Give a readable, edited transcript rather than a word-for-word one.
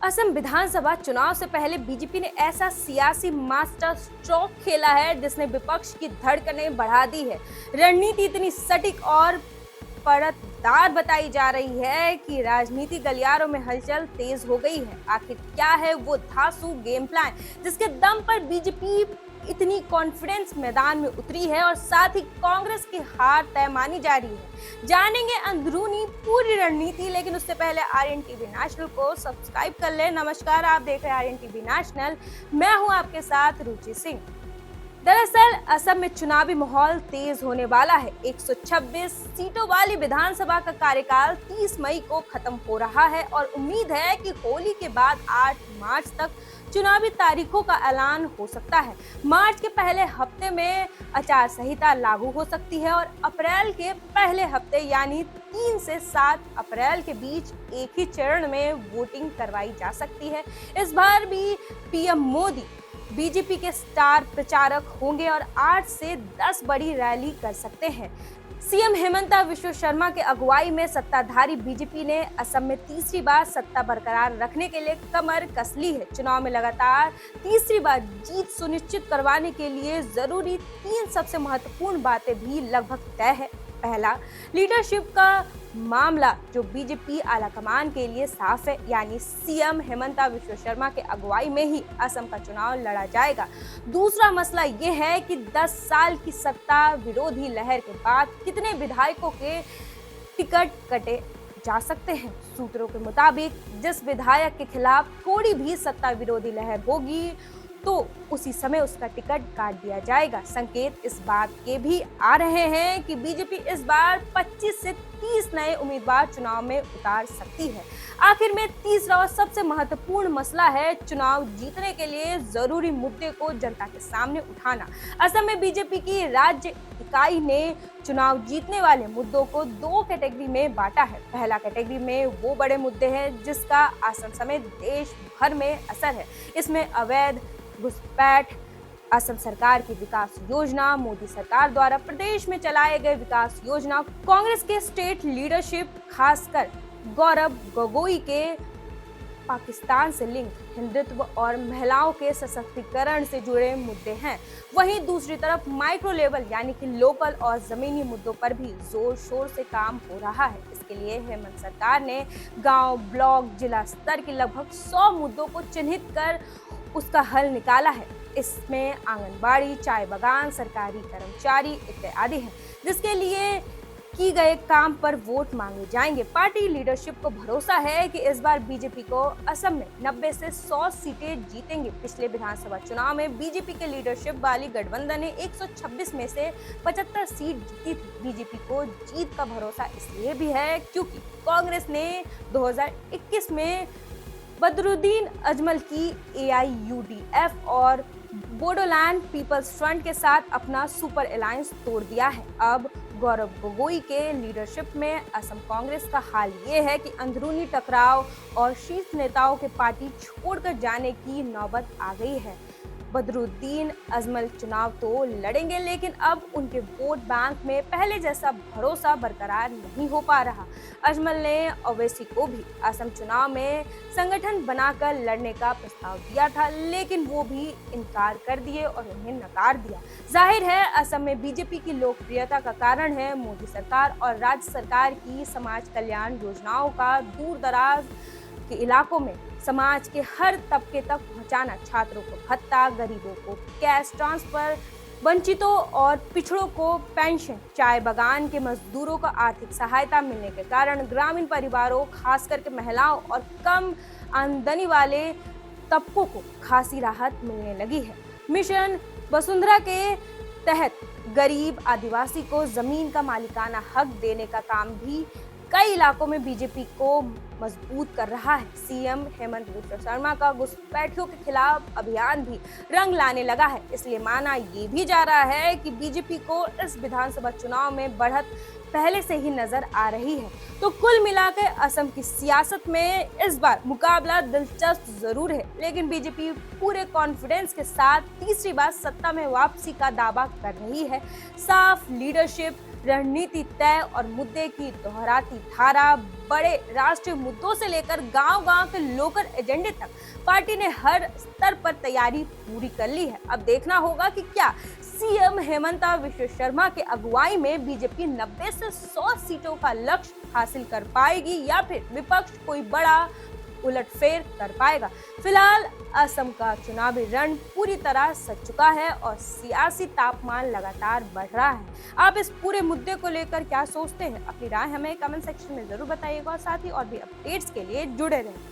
असम विधानसभा चुनाव से पहले बीजेपी ने ऐसा सियासी मास्टर स्ट्रोक खेला है जिसने विपक्ष की धड़कनें बढ़ा दी है। रणनीति इतनी सटीक और परतदार बताई जा रही है कि राजनीति गलियारों में हलचल तेज हो गई है। आखिर क्या है वो धांसू गेम प्लान जिसके दम पर बीजेपी इतनी कॉन्फिडेंस मैदान में उतरी है और साथ ही कांग्रेस की हार तय मानी जा रही है। जानेंगे अंदरूनी पूरी रणनीति, लेकिन उससे पहले आर्यन टीवी नेशनल को सब्सक्राइब कर ले। नमस्कार, आप देख रहे हैं आर्यन टीवी नेशनल। मैं हूं आपके साथ रुचि सिंह। दरअसल असम में चुनावी माहौल तेज होने वाला है। 126 सीटों वाली विधानसभा का कार्यकाल 30 मई को खत्म हो रहा है और उम्मीद है कि होली के बाद 8 मार्च तक चुनावी तारीखों का ऐलान हो सकता है। मार्च के पहले हफ्ते में आचार संहिता लागू हो सकती है और अप्रैल के पहले हफ्ते यानी 3 से 7 अप्रैल के बीच एक ही चरण में वोटिंग करवाई जा सकती है। इस बार भी पीएम मोदी बीजेपी के स्टार प्रचारक होंगे और 8 से 10 बड़ी रैली कर सकते हैं। सीएम हेमंता विश्व शर्मा के अगुवाई में सत्ताधारी बीजेपी ने असम में तीसरी बार सत्ता बरकरार रखने के लिए कमर कस ली है। चुनाव में लगातार तीसरी बार जीत सुनिश्चित करवाने के लिए जरूरी 3 सबसे महत्वपूर्ण बातें भी लगभग तय है। पहला, लीडरशिप का मामला जो बीजेपी आलाकमान के लिए साफ है, यानी सीएम हेमंता विश्व शर्मा के अगुवाई में ही असम का चुनाव लड़ा जाएगा। दूसरा मसला ये है कि 10 साल की सत्ता विरोधी लहर के बाद कितने विधायकों के टिकट कटे जा सकते हैं। सूत्रों के मुताबिक जिस विधायक के खिलाफ थोड़ी भी सत्ता विरोधी लहर होगी तो उसी समय उसका टिकट काट दिया जाएगा। संकेत इस बात के भी आ रहे हैं कि बीजेपी इस बार 25 से 30 नए उम्मीदवार चुनाव में उतार सकती है। आखिर में तीसरा और सबसे महत्वपूर्ण मसला है चुनाव जीतने के लिए जरूरी मुद्दे को जनता के सामने उठाना। असम में बीजेपी की राज्य इकाई ने चुनाव जीतने वाले मुद्दों को 2 कैटेगरी में बांटा है। पहला कैटेगरी में वो बड़े मुद्दे हैं जिसका असम समेत देश भर में असर है। इसमें अवैध घुसपैठ, असम सरकार की विकास योजना, मोदी सरकार द्वारा प्रदेश में चलाए गए विकास योजना, कांग्रेस के स्टेट लीडरशिप खासकर गौरव गोगोई के पाकिस्तान से लिंक, हिंदुत्व और महिलाओं के सशक्तिकरण से जुड़े मुद्दे हैं। वहीं दूसरी तरफ माइक्रो लेवल यानी कि लोकल और जमीनी मुद्दों पर भी जोर शोर से काम हो रहा है। इसके लिए हेमंत सरकार ने गांव, ब्लॉक, जिला स्तर के लगभग 100 मुद्दों को चिन्हित कर उसका हल निकाला है। इसमें आंगनबाड़ी, चाय बागान, सरकारी कर्मचारी इत्यादि हैं, जिसके लिए की गए काम पर वोट मांगे जाएंगे। पार्टी लीडरशिप को भरोसा है कि इस बार बीजेपी को असम में 90 से 100 सीटें जीतेंगे। पिछले विधानसभा चुनाव में बीजेपी के लीडरशिप वाली गठबंधन ने 126 में से 75 सीट जीती थी। बीजेपी को जीत का भरोसा इसलिए भी है क्योंकि कांग्रेस ने 2021 में बदरुद्दीन अजमल की AIUDF और बोडोलैंड पीपल्स फ्रंट के साथ अपना सुपर अलायंस तोड़ दिया है। अब गौरव गोगोई के लीडरशिप में असम कांग्रेस का हाल ये है कि अंदरूनी टकराव और शीर्ष नेताओं के पार्टी छोड़कर जाने की नौबत आ गई है। बदरुद्दीन अजमल चुनाव तो लड़ेंगे, लेकिन अब उनके वोट बैंक में पहले जैसा भरोसा बरकरार नहीं हो पा रहा। अजमल ने ओवैसी को भी असम चुनाव में संगठन बनाकर लड़ने का प्रस्ताव दिया था, लेकिन वो भी इनकार कर दिए और उन्हें नकार दिया। जाहिर है असम में बीजेपी की लोकप्रियता का कारण है मोदी सरकार और राज्य सरकार की समाज कल्याण योजनाओं का दूर दराज के इलाकों में समाज के हर तबके तक पहुंचाना। छात्रों को भत्ता, गरीबों को कैश ट्रांसफर, वंचितों और पिछड़ों को पेंशन, चाय बागान के मजदूरों को आर्थिक सहायता मिलने के कारण ग्रामीण परिवारों, खास करके महिलाओं और कम आमदनी वाले तबकों को खासी राहत मिलने लगी है। मिशन वसुंधरा के तहत गरीब आदिवासी को जमीन का मालिकाना हक देने का काम भी कई इलाकों में बीजेपी को मजबूत कर रहा है। सीएम हेमंत विश्व शर्मा का घुसपैठियों के खिलाफ अभियान भी रंग लाने लगा है। इसलिए माना ये भी जा रहा है कि बीजेपी को इस विधानसभा चुनाव में बढ़त पहले से ही नजर आ रही है। तो कुल मिलाकर असम की सियासत में इस बार मुकाबला दिलचस्प जरूर है, लेकिन बीजेपी पूरे कॉन्फिडेंस के साथ तीसरी बार सत्ता में वापसी का दावा कर रही है। साफ लीडरशिप, रणनीति तय और मुद्दे की दोहराती धारा, बड़े राष्ट्रीय मुद्दों से लेकर गांव-गांव के लोकल एजेंडे तक पार्टी ने हर स्तर पर तैयारी पूरी कर ली है। अब देखना होगा कि क्या सीएम हेमंता विश्व शर्मा के अगुवाई में बीजेपी 90 से 100 सीटों का लक्ष्य हासिल कर पाएगी या फिर विपक्ष कोई बड़ा उलटफेर कर पाएगा। फिलहाल असम का चुनावी रण पूरी तरह सज चुका है और सियासी तापमान लगातार बढ़ रहा है। आप इस पूरे मुद्दे को लेकर क्या सोचते हैं? अपनी राय हमें कमेंट सेक्शन में जरूर बताइएगा और साथ ही और भी अपडेट्स के लिए जुड़े रहें।